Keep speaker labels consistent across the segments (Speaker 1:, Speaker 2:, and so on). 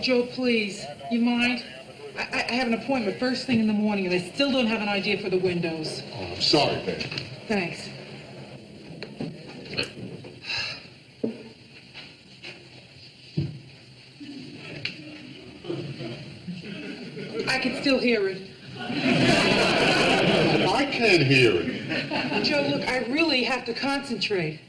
Speaker 1: Joe, please. You mind? I have an appointment first thing in the morning, and I still don't have an idea for the windows.
Speaker 2: Oh, I'm sorry, babe.
Speaker 1: Thanks. I can still hear it.
Speaker 2: I can't hear it.
Speaker 1: Joe, look, I really have to concentrate.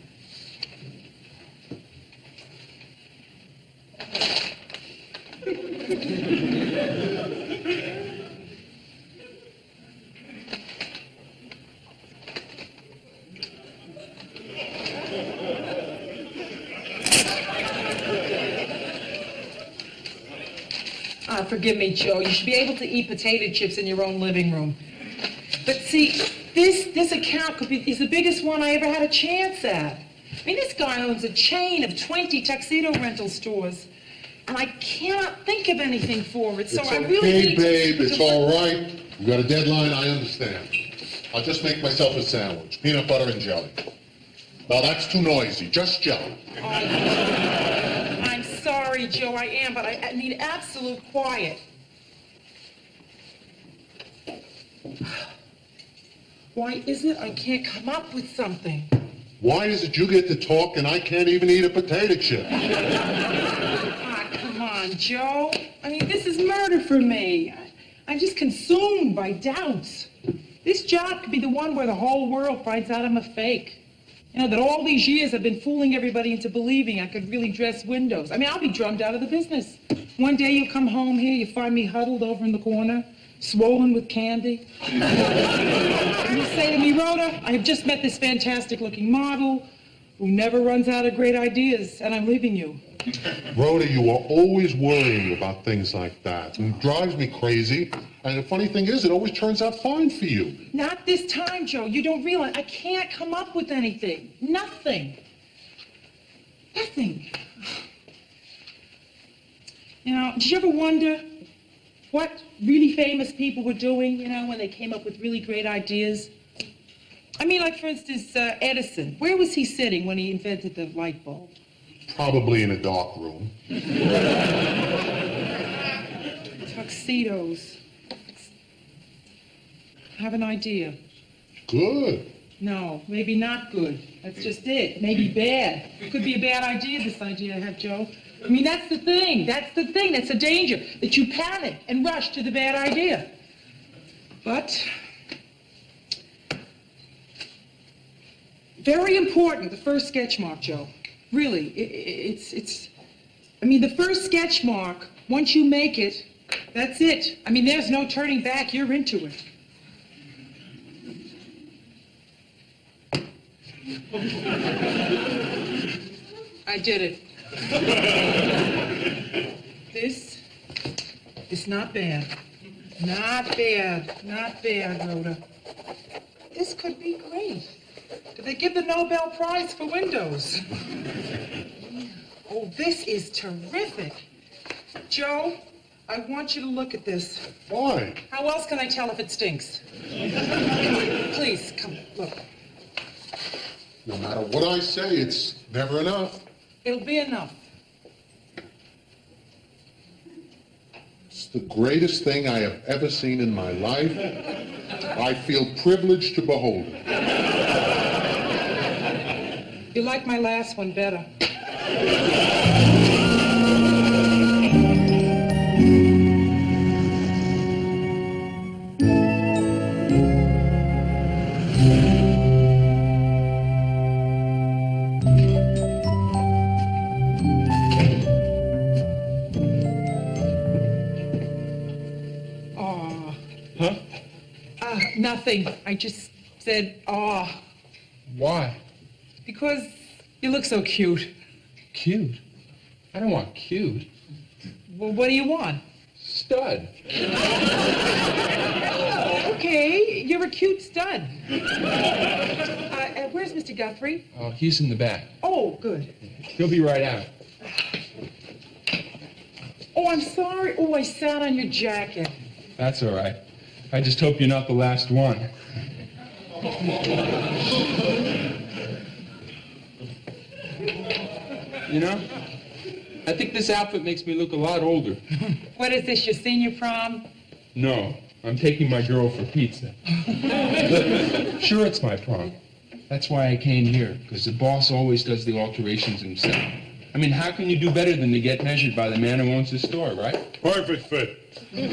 Speaker 1: Forgive me, Joe. You should be able to eat potato chips in your own living room. But see, this account is the biggest one I ever had a chance at. I mean, this guy owns a chain of 20 tuxedo rental stores, and I cannot think of anything for it. So I really need to...
Speaker 2: Hey, babe, it's all right. You got a deadline, I understand. I'll just make myself a sandwich, peanut butter and jelly. Now, that's too noisy. Just jelly.
Speaker 1: I'm sorry, Joe, I am, but I need absolute quiet. Why is it I can't come up with something?
Speaker 2: Why is it you get to talk and I can't even eat a potato chip?
Speaker 1: Come on, Joe. I mean, this is murder for me. I'm just consumed by doubts. This job could be the one where the whole world finds out I'm a fake. You know, that all these years I've been fooling everybody into believing I could really dress windows. I mean, I'll be drummed out of the business. One day you'll come home here, you find me huddled over in the corner, swollen with candy. And you'll say to me, Rhoda, I have just met this fantastic-looking model who never runs out of great ideas, and I'm leaving you.
Speaker 2: Rhoda, you are always worrying about things like that. And it drives me crazy. And the funny thing is, it always turns out fine for you.
Speaker 1: Not this time, Joe. You don't realize. I can't come up with anything. Nothing. Nothing. You know, did you ever wonder what really famous people were doing, you know, when they came up with really great ideas? I mean, like, for instance, Edison. Where was he sitting when he invented the light bulb?
Speaker 2: Probably in a dark room.
Speaker 1: Tuxedos. I have an idea.
Speaker 2: Good.
Speaker 1: No, maybe not good. That's just it. Maybe bad. It could be a bad idea, this idea I have, Joe. I mean, that's the thing. That's the thing. That's the danger. That you panic and rush to the bad idea. But... very important, the first sketch mark, Joe. Really, it's... I mean, the first sketch mark, once you make it, that's it. I mean, there's no turning back. You're into it. I did it. This not bad. Not bad. Not bad, Rhoda. This could be great. Did they give the Nobel Prize for Windows? Oh, this is terrific. Joe, I want you to look at this.
Speaker 2: Why?
Speaker 1: How else can I tell if it stinks? Come on, please, come, look.
Speaker 2: No matter what I say, it's never enough.
Speaker 1: It'll be enough.
Speaker 2: It's the greatest thing I have ever seen in my life. I feel privileged to behold it.
Speaker 1: You like my last one better. Nothing. I just said, aw.
Speaker 3: Why?
Speaker 1: Because you look so cute.
Speaker 3: Cute? I don't want cute.
Speaker 1: Well, what do you want?
Speaker 3: Stud.
Speaker 1: Okay, you're a cute stud. Where's Mr. Guthrie?
Speaker 3: Oh, he's in the back.
Speaker 1: Oh, good.
Speaker 3: He'll be right out.
Speaker 1: Oh, I'm sorry. Oh, I sat on your jacket.
Speaker 3: That's all right. I just hope you're not the last one. You know, I think this outfit makes me look a lot older.
Speaker 1: What is this, your senior prom?
Speaker 3: No, I'm taking my girl for pizza. Sure, it's my prom. That's why I came here, because the boss always does the alterations himself. I mean, how can you do better than to get measured by the man who owns the store, right?
Speaker 4: Perfect fit. You're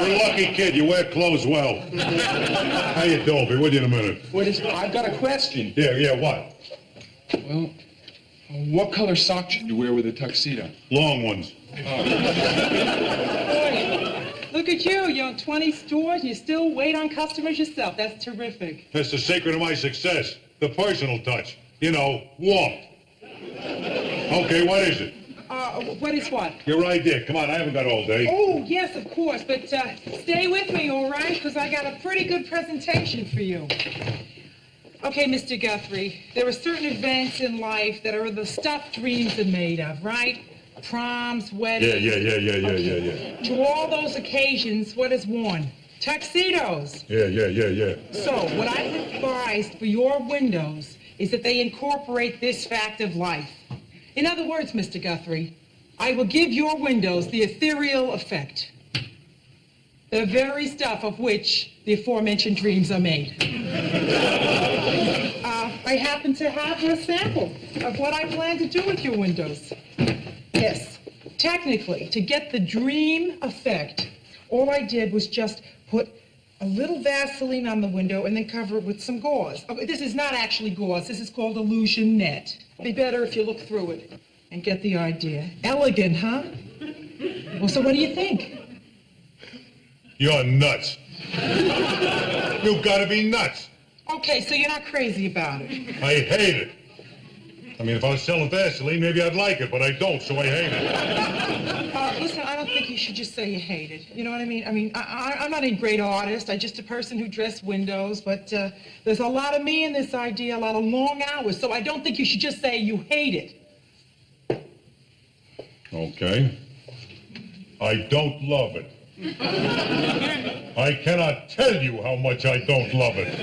Speaker 4: a lucky kid. You wear clothes well. How you doing? Be with you in a minute.
Speaker 3: I've got a question.
Speaker 4: Yeah, what?
Speaker 3: Well, what color socks should you wear with a tuxedo?
Speaker 4: Long ones.
Speaker 1: Look at you. You own 20 stores and you still wait on customers yourself. That's terrific.
Speaker 4: That's the secret of my success. The personal touch. You know, warmth. Okay, what is it?
Speaker 1: What is what?
Speaker 4: Your idea. Come on, I haven't got all day.
Speaker 1: Oh, yes, of course. But stay with me, all right? Because I got a pretty good presentation for you. Okay, Mr. Guthrie, there are certain events in life that are the stuff dreams are made of, right? Proms, weddings.
Speaker 4: Yeah.
Speaker 1: To all those occasions, what is worn? Tuxedos.
Speaker 4: Yeah.
Speaker 1: So, what I advised for your windows is that they incorporate this fact of life. In other words, Mr. Guthrie, I will give your windows the ethereal effect. The very stuff of which the aforementioned dreams are made. I happen to have a sample of what I plan to do with your windows. Yes, technically, to get the dream effect, all I did was just put a little Vaseline on the window and then cover it with some gauze. Oh, this is not actually gauze. This is called illusion net. It'd be better if you look through it and get the idea. Elegant, huh? Well, so what do you think?
Speaker 4: You're nuts. You gotta be nuts.
Speaker 1: Okay, so you're not crazy about it.
Speaker 4: I hate it. I mean, if I was selling Vaseline, maybe I'd like it, but I don't, so I hate it.
Speaker 1: Listen, I don't think you should just say you hate it. You know what I mean? I'm not a great artist. I'm just a person who dressed windows, but there's a lot of me in this idea, a lot of long hours, so I don't think you should just say you hate it.
Speaker 4: Okay. I don't love it. I cannot tell you how much I don't love it.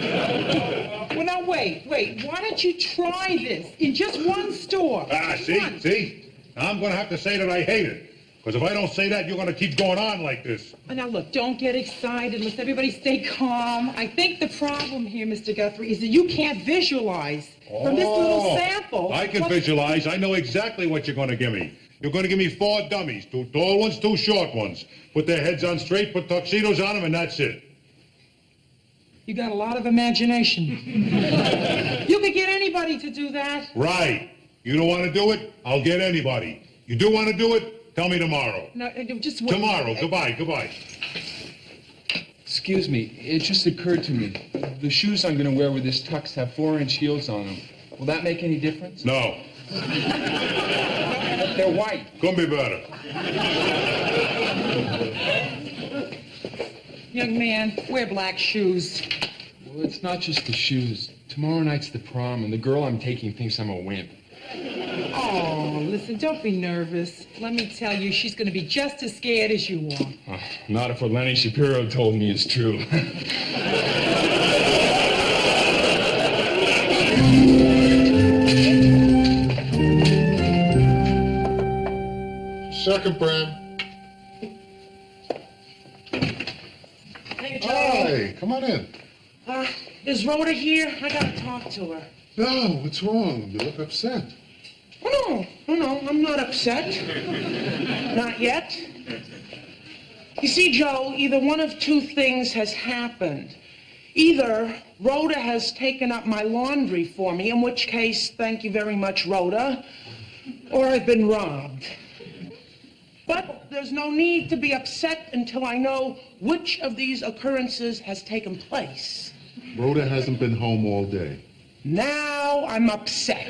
Speaker 1: Well, now, wait. Why don't you try this in just one store?
Speaker 4: See? I'm going to have to say that I hate it. Because if I don't say that, you're going to keep going on like this.
Speaker 1: Now, look, don't get excited. Let's everybody stay calm. I think the problem here, Mr. Guthrie, is that you can't visualize from this little sample.
Speaker 4: I can visualize. I know exactly what you're going to give me. You're going to give me 4 dummies, 2 tall ones, 2 short ones. Put their heads on straight, put tuxedos on them, and that's it.
Speaker 1: You got a lot of imagination. You could get anybody to do that.
Speaker 4: Right. You don't want to do it? I'll get anybody. You do want to do it? Tell me tomorrow.
Speaker 1: No, just wait.
Speaker 4: Tomorrow. Goodbye.
Speaker 3: Excuse me, it just occurred to me. The shoes I'm going to wear with this tux have 4-inch heels on them. Will that make any difference?
Speaker 4: No.
Speaker 3: They're white.
Speaker 4: Couldn't be better.
Speaker 1: Young man, wear black shoes.
Speaker 3: Well, it's not just the shoes. Tomorrow night's the prom, and the girl I'm taking thinks I'm a wimp.
Speaker 1: Oh, listen, don't be nervous. Let me tell you, she's going to be just as scared as you are.
Speaker 3: Not if what Lenny Shapiro told me is true.
Speaker 2: Second, Bram.
Speaker 1: Hey, Joe.
Speaker 2: Hi, come on in.
Speaker 1: Is Rhoda here? I got to talk to her.
Speaker 2: No, what's wrong? You look upset.
Speaker 1: Oh, no, I'm not upset. Not yet. You see, Joe, either one of 2 things has happened. Either Rhoda has taken up my laundry for me, in which case, thank you very much, Rhoda, or I've been robbed. But there's no need to be upset until I know which of these occurrences has taken place.
Speaker 2: Rhoda hasn't been home all day.
Speaker 1: Now I'm upset.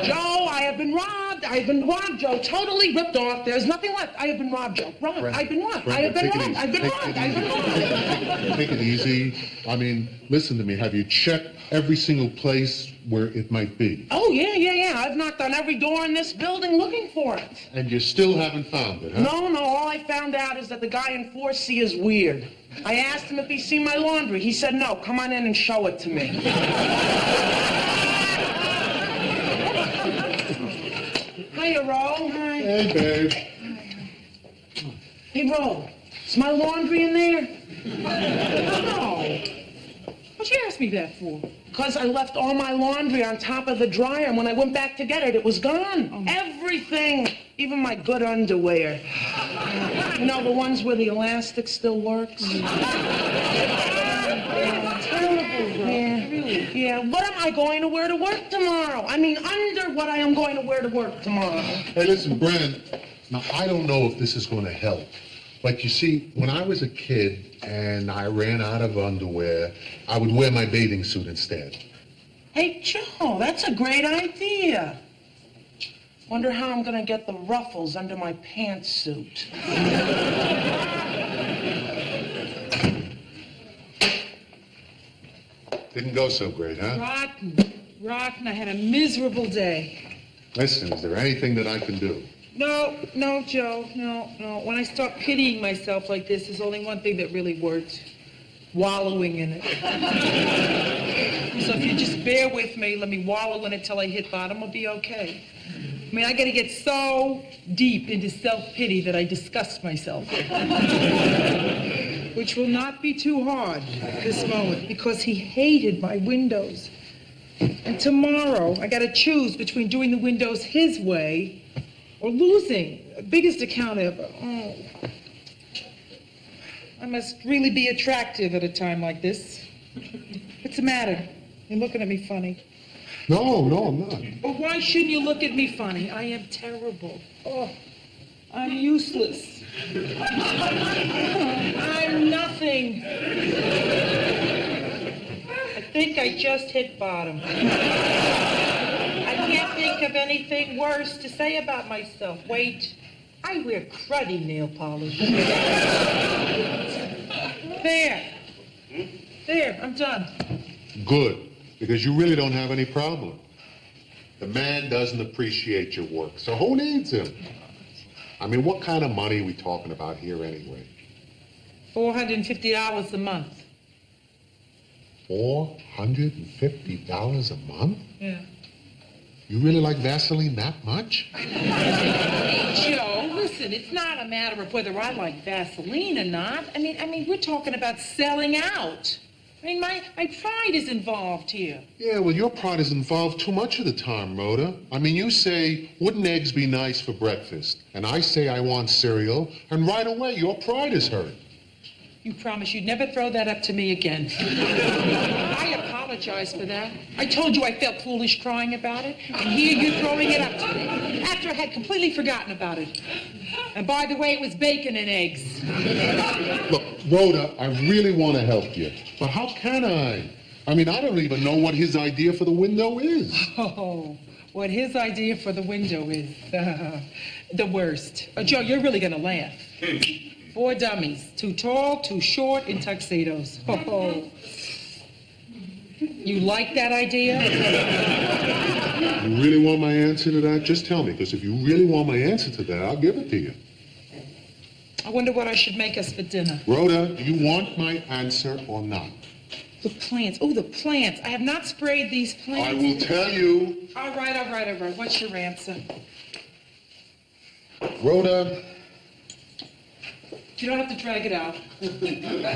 Speaker 1: Joe, I have been robbed. I have been robbed, Joe. Totally ripped off. There's nothing left. I have been robbed, Joe. Robbed. I've been robbed. I have been robbed. I've been robbed. I've been robbed.
Speaker 2: Take it easy. I mean, listen to me. Have you checked every single place where it might be?
Speaker 1: Oh, yeah. I've knocked on every door in this building looking for it.
Speaker 2: And you still haven't found it, huh?
Speaker 1: No. All I found out is that the guy in 4C is weird. I asked him if he's seen my laundry. He said no. Come on in and show it to me. Hiya, Ro. Hi.
Speaker 2: Hey, babe.
Speaker 1: Hey, Ro, is my laundry in there? No. What'd you ask me that for? Because I left all my laundry on top of the dryer, and when I went back to get it, it was gone. Oh. Everything, even my good underwear. You know, the ones where the elastic still works? Terrible, yeah. Really? Yeah, what am I going to wear to work tomorrow? I mean, under what I am going to wear to work tomorrow.
Speaker 2: Hey, listen, Brent, now I don't know if this is going to help, but you see, when I was a kid and I ran out of underwear, I would wear my bathing suit instead.
Speaker 1: Hey, Joe, that's a great idea. Wonder how I'm gonna get the ruffles under my pantsuit.
Speaker 2: Didn't go so great, huh?
Speaker 1: Rotten. I had a miserable day.
Speaker 2: Listen, is there anything that I can do?
Speaker 1: No, Joe, no. When I start pitying myself like this, there's only one thing that really works. Wallowing in it. So if you just bear with me, let me wallow in it till I hit bottom, I'll be okay. I mean, I gotta get so deep into self-pity that I disgust myself. Which will not be too hard at this moment, because he hated my windows. And tomorrow, I gotta choose between doing the windows his way or losing. Biggest account ever. Oh. I must really be attractive at a time like this. What's the matter? You're looking at me funny.
Speaker 2: No, I'm not.
Speaker 1: Well, why shouldn't you look at me funny? I am terrible. Oh, I'm useless. I'm nothing. I think I just hit bottom. I can't think of anything worse to say about myself. Wait, I wear cruddy nail polish. There, I'm done.
Speaker 2: Good, because you really don't have any problem. The man doesn't appreciate your work, so who needs him? I mean, what kind of money are we talking about here anyway?
Speaker 1: $450 a month.
Speaker 2: $450 a month?
Speaker 1: Yeah.
Speaker 2: You really like Vaseline that much?
Speaker 1: Joe, listen, it's not a matter of whether I like Vaseline or not. I mean, we're talking about selling out. I mean, my pride is involved here.
Speaker 2: Yeah, well, your pride is involved too much of the time, Rhoda. I mean, you say, wouldn't eggs be nice for breakfast? And I say I want cereal, and right away your pride is hurt.
Speaker 1: You promise you'd never throw that up to me again. I apologize for that. I told you I felt foolish crying about it, and here you're throwing it up to me, after I had completely forgotten about it. And by the way, it was bacon and eggs.
Speaker 2: Look, Rhoda, I really want to help you, but how can I? I mean, I don't even know what his idea for the window is.
Speaker 1: Oh, what his idea for the window is. The worst. Joe, you're really going to laugh. 4 dummies, too tall, too short, in tuxedos. Oh. You like that idea?
Speaker 2: You really want my answer to that? Just tell me, because if you really want my answer to that, I'll give it to you.
Speaker 1: I wonder what I should make us for dinner.
Speaker 2: Rhoda, do you want my answer or not?
Speaker 1: The plants. Oh, the plants. I have not sprayed these plants.
Speaker 2: I will tell you.
Speaker 1: All right. What's your answer?
Speaker 2: Rhoda.
Speaker 1: You don't have to drag it out.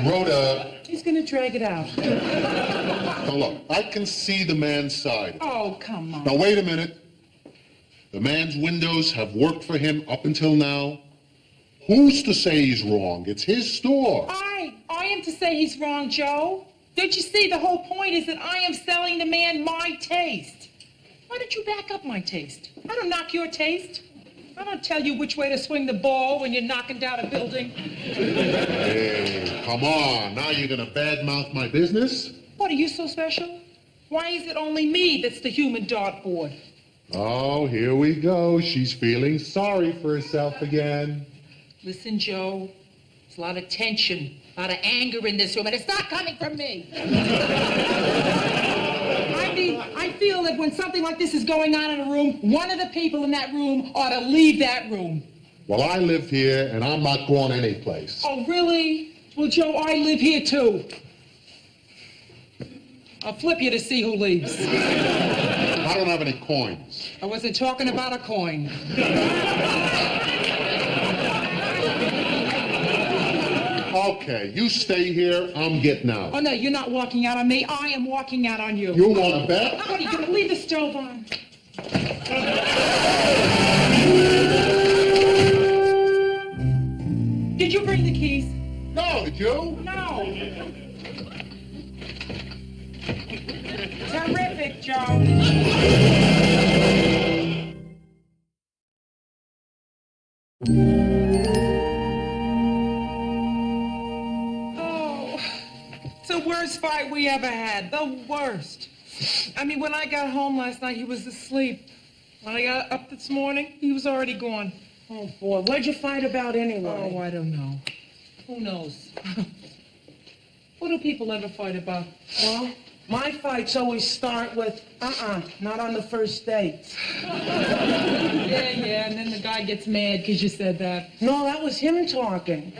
Speaker 2: Rhoda.
Speaker 1: He's going to drag it out.
Speaker 2: Now look, I can see the man's side.
Speaker 1: Oh, come on.
Speaker 2: Now wait a minute. The man's windows have worked for him up until now. Who's to say he's wrong? It's his store.
Speaker 1: I am to say he's wrong, Joe. Don't you see, the whole point is that I am selling the man my taste. Why don't you back up my taste? I don't knock your taste. I don't tell you which way to swing the ball when you're knocking down a building.
Speaker 2: Hey, come on. Now you're going to badmouth my business?
Speaker 1: What, are you so special? Why is it only me that's the human dartboard?
Speaker 2: Oh, here we go. She's feeling sorry for herself again.
Speaker 1: Listen, Joe, there's a lot of tension, a lot of anger in this room, and it's not coming from me. I feel that when something like this is going on in a room, one of the people in that room ought to leave that room.
Speaker 2: Well, I live here, and I'm not going anyplace.
Speaker 1: Oh, really? Well, Joe, I live here, too. I'll flip you to see who leaves.
Speaker 2: How don't have any coins.
Speaker 1: I wasn't talking about a coin.
Speaker 2: Okay, you stay here. I'm getting out.
Speaker 1: Oh, no, you're not walking out on me. I am walking out on you.
Speaker 2: You want to bet?
Speaker 1: What, are you going to leave the stove on? Did you bring the keys?
Speaker 2: No, did you?
Speaker 1: No. Terrific, Joe. Oh, it's the worst fight we ever had. The worst. I mean, when I got home last night, he was asleep. When I got up this morning, he was already gone.
Speaker 5: Oh, boy. What'd you fight about anyway?
Speaker 1: Oh, I don't know. Who knows? What do people ever fight about?
Speaker 5: Well, my fights always start with, not on the first date.
Speaker 1: Yeah, and then the guy gets mad because you said that.
Speaker 5: No, that was him talking.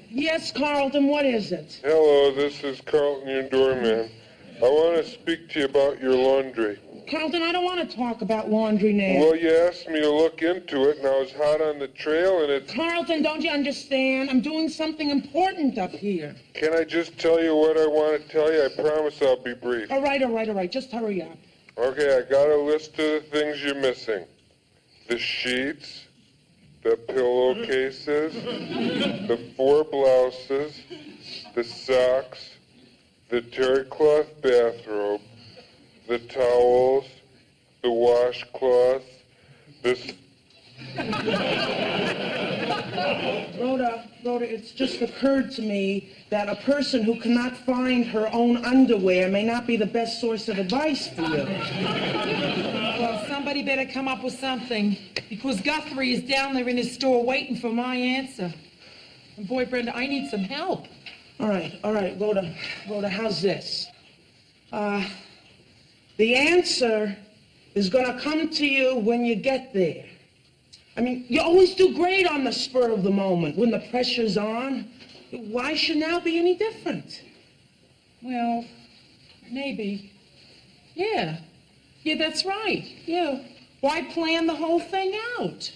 Speaker 5: Yes, Carlton, what is it?
Speaker 6: Hello, this is Carlton, your doorman. I want to speak to you about your laundry.
Speaker 5: Carlton, I don't want to talk about laundry now.
Speaker 6: Well, you asked me to look into it, and I was hot on the trail, and it's...
Speaker 5: Carlton, don't you understand? I'm doing something important up here.
Speaker 6: Can I just tell you what I want to tell you? I promise I'll be brief.
Speaker 5: All right. Just hurry up.
Speaker 6: Okay, I got a list of the things you're missing. The sheets, the pillowcases, the 4 blouses, the socks, the terry cloth bathrobe, the towels, the washcloth,
Speaker 5: Rhoda, it's just occurred to me that a person who cannot find her own underwear may not be the best source of advice for you.
Speaker 1: Well, somebody better come up with something, because Guthrie is down there in his store waiting for my answer. And boy, Brenda, I need some help.
Speaker 5: All right, Rhoda, how's this? The answer is gonna come to you when you get there. I mean, you always do great on the spur of the moment, when the pressure's on. Why should now be any different?
Speaker 1: Well, maybe. Yeah, that's right. Yeah, why plan the whole thing out?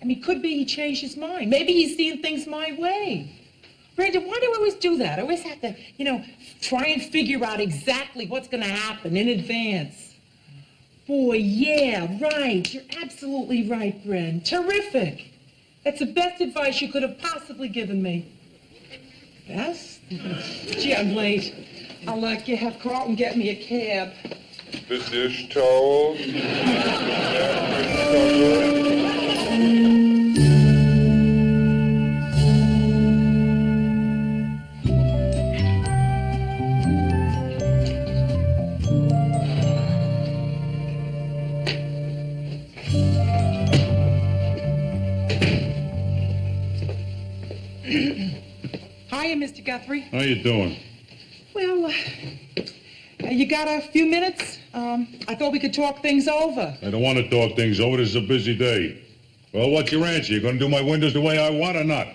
Speaker 1: I mean, could be he changed his mind. Maybe he's seeing things my way. Brenda, why do I always do that? I always have to, try and figure out exactly what's going to happen in advance. Boy, yeah, right. You're absolutely right, Bren. Terrific. That's the best advice you could have possibly given me. Best? Gee, I'm late. I'll have Carlton get me a cab.
Speaker 6: the dish towels,
Speaker 1: Hiya, Mr. Guthrie.
Speaker 4: How you doing?
Speaker 1: Well, you got a few minutes? I thought we could talk things over.
Speaker 4: I don't want to talk things over. This is a busy day. Well, what's your answer? You going to do my windows the way I want or not?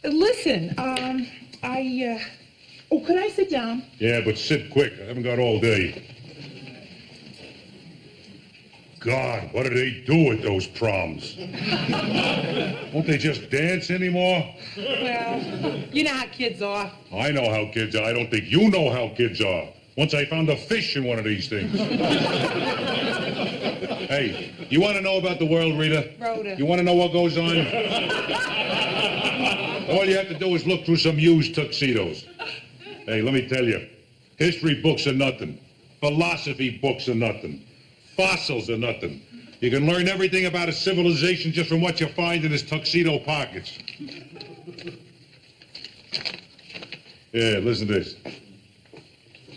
Speaker 1: Listen, could I sit down?
Speaker 4: Yeah, but sit quick. I haven't got all day. God, what do they do at those proms? Won't they just dance anymore?
Speaker 1: Well, you know how kids are.
Speaker 4: I know how kids are. I don't think you know how kids are. Once I found a fish in one of these things. Hey, you want to know about the world, Rita?
Speaker 1: Rhoda.
Speaker 4: You want to know what goes on? All you have to do is look through some used tuxedos. Hey, let me tell you, history books are nothing. Philosophy books are nothing. Fossils are nothing. You can learn everything about a civilization just from what you find in his tuxedo pockets. Yeah, listen to this.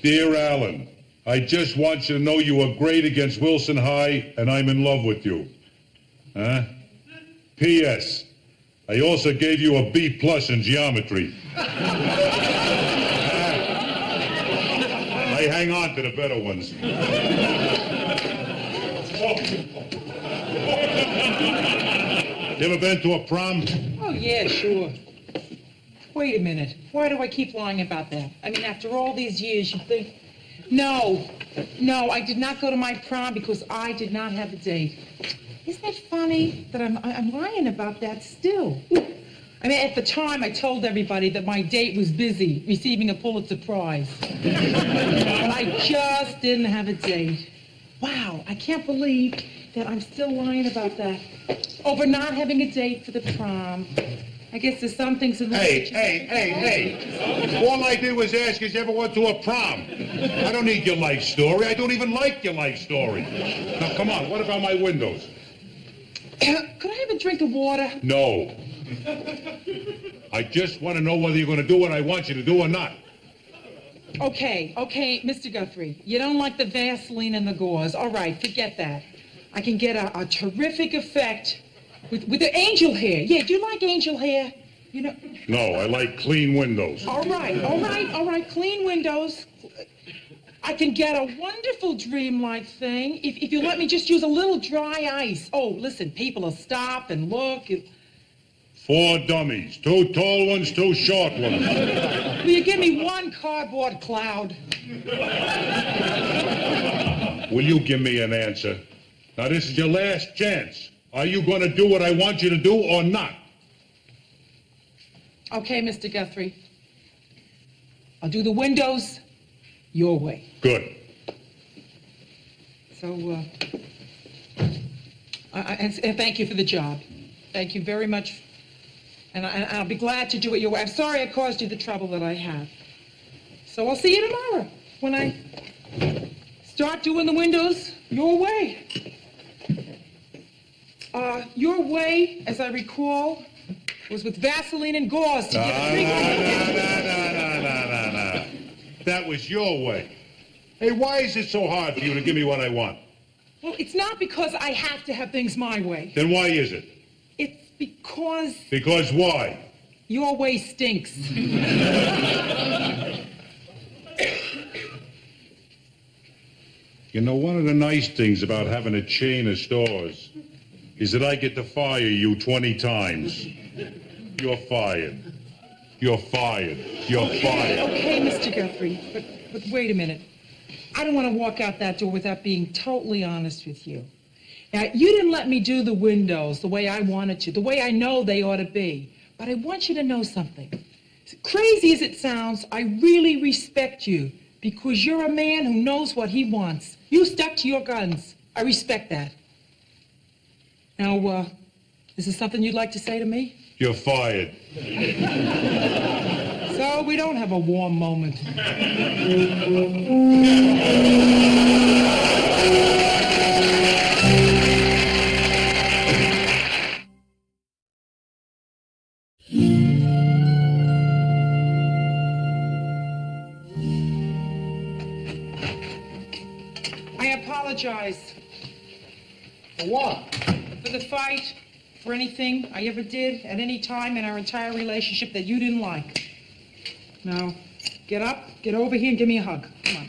Speaker 4: Dear Alan, I just want you to know you were great against Wilson High, and I'm in love with you. Huh? P.S. I also gave you a B+ in geometry. I hang on to the better ones. You ever been to a prom?
Speaker 1: Oh, yeah, sure. Wait a minute. Why do I keep lying about that? I mean, after all these years, you'd think... No, I did not go to my prom because I did not have a date. Isn't it funny that I'm lying about that still? I mean, at the time, I told everybody that my date was busy, receiving a Pulitzer Prize. But I just didn't have a date. Wow, I can't believe that I'm still lying about that. Over not having a date for the prom. I guess there's some things in life...
Speaker 4: Hey. All I did was ask if you ever went to a prom. I don't need your life story. I don't even like your life story. Now, come on, what about my windows?
Speaker 1: Could I have a drink of water?
Speaker 4: No. I just want to know whether you're going to do what I want you to do or not.
Speaker 1: Okay, Mr. Guthrie. You don't like the Vaseline and the gauze. All right, forget that. I can get a terrific effect with the angel hair. Yeah, do you like angel hair? You know...
Speaker 4: No, I like clean windows.
Speaker 1: All right. Clean windows. I can get a wonderful dreamlike thing if you let me just use a little dry ice. Oh, listen, people will stop and look.
Speaker 4: 4 dummies. 2 tall ones, 2 short ones.
Speaker 1: Will you give me one cardboard cloud?
Speaker 4: Will you give me an answer? Now, this is your last chance. Are you going to do what I want you to do or not?
Speaker 1: Okay, Mr. Guthrie. I'll do the windows your way.
Speaker 4: Good.
Speaker 1: So, and thank you for the job. Thank you very much. And I'll be glad to do it your way. I'm sorry I caused you the trouble that I have. So I'll see you tomorrow when I start doing the windows your way. Your way, as I recall, was with Vaseline and gauze to get a
Speaker 4: No. That was your way. Hey, why is it so hard for you to give me what I want?
Speaker 1: Well, it's not because I have to have things my way.
Speaker 4: Then why is it?
Speaker 1: It's because...
Speaker 4: Because why?
Speaker 1: Your way stinks.
Speaker 4: You know, one of the nice things about having a chain of stores is that I get to fire you 20 times. You're fired. You're fired. You're fired.
Speaker 1: Okay, Mr. Guthrie, but wait a minute. I don't want to walk out that door without being totally honest with you. Now, you didn't let me do the windows the way I wanted to, the way I know they ought to be. But I want you to know something. Crazy as it sounds, I really respect you because you're a man who knows what he wants. You stuck to your guns. I respect that. Now, is there something you'd like to say to me?
Speaker 4: You're fired.
Speaker 1: So we don't have a warm moment. I apologize.
Speaker 2: For what?
Speaker 1: For the fight, for anything I ever did at any time in our entire relationship that you didn't like. Now, get up, get over here, and give me a hug. Come on.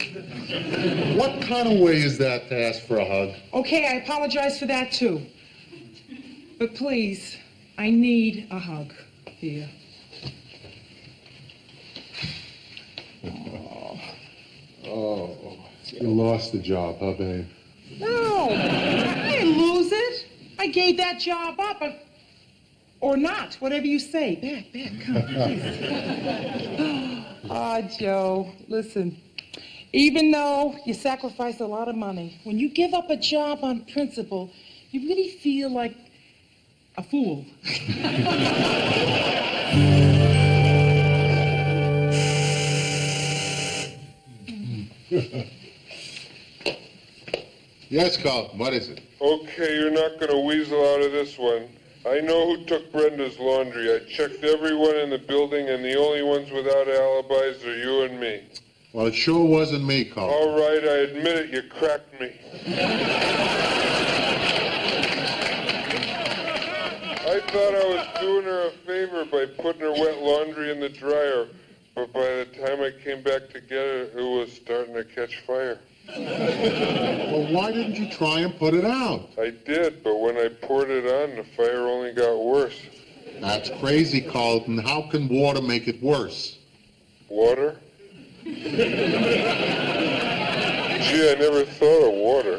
Speaker 2: What kind of way is that to ask for a hug?
Speaker 1: Okay, I apologize for that, too. But please, I need a hug here.
Speaker 2: Oh, you lost the job, huh, babe?
Speaker 1: No, I didn't lose it. I gave that job up, or not, whatever you say. Back, come, please. Ah, Joe, listen. Even though you sacrificed a lot of money, when you give up a job on principle, you really feel like a fool.
Speaker 2: Yes, Carl, what is it?
Speaker 6: Okay, you're not going to weasel out of this one. I know who took Brenda's laundry. I checked everyone in the building, and the only ones without alibis are you and me.
Speaker 2: Well, it sure wasn't me, Carl.
Speaker 6: All right, I admit it, you cracked me. I thought I was doing her a favor by putting her wet laundry in the dryer, but by the time I came back to get it, it was starting to catch fire.
Speaker 2: Well, why didn't you try and put it out?
Speaker 6: I did, but when I poured it on, the fire only got worse.
Speaker 2: That's crazy, Carlton. How can water make it worse?
Speaker 6: Water? Gee, I never thought of water.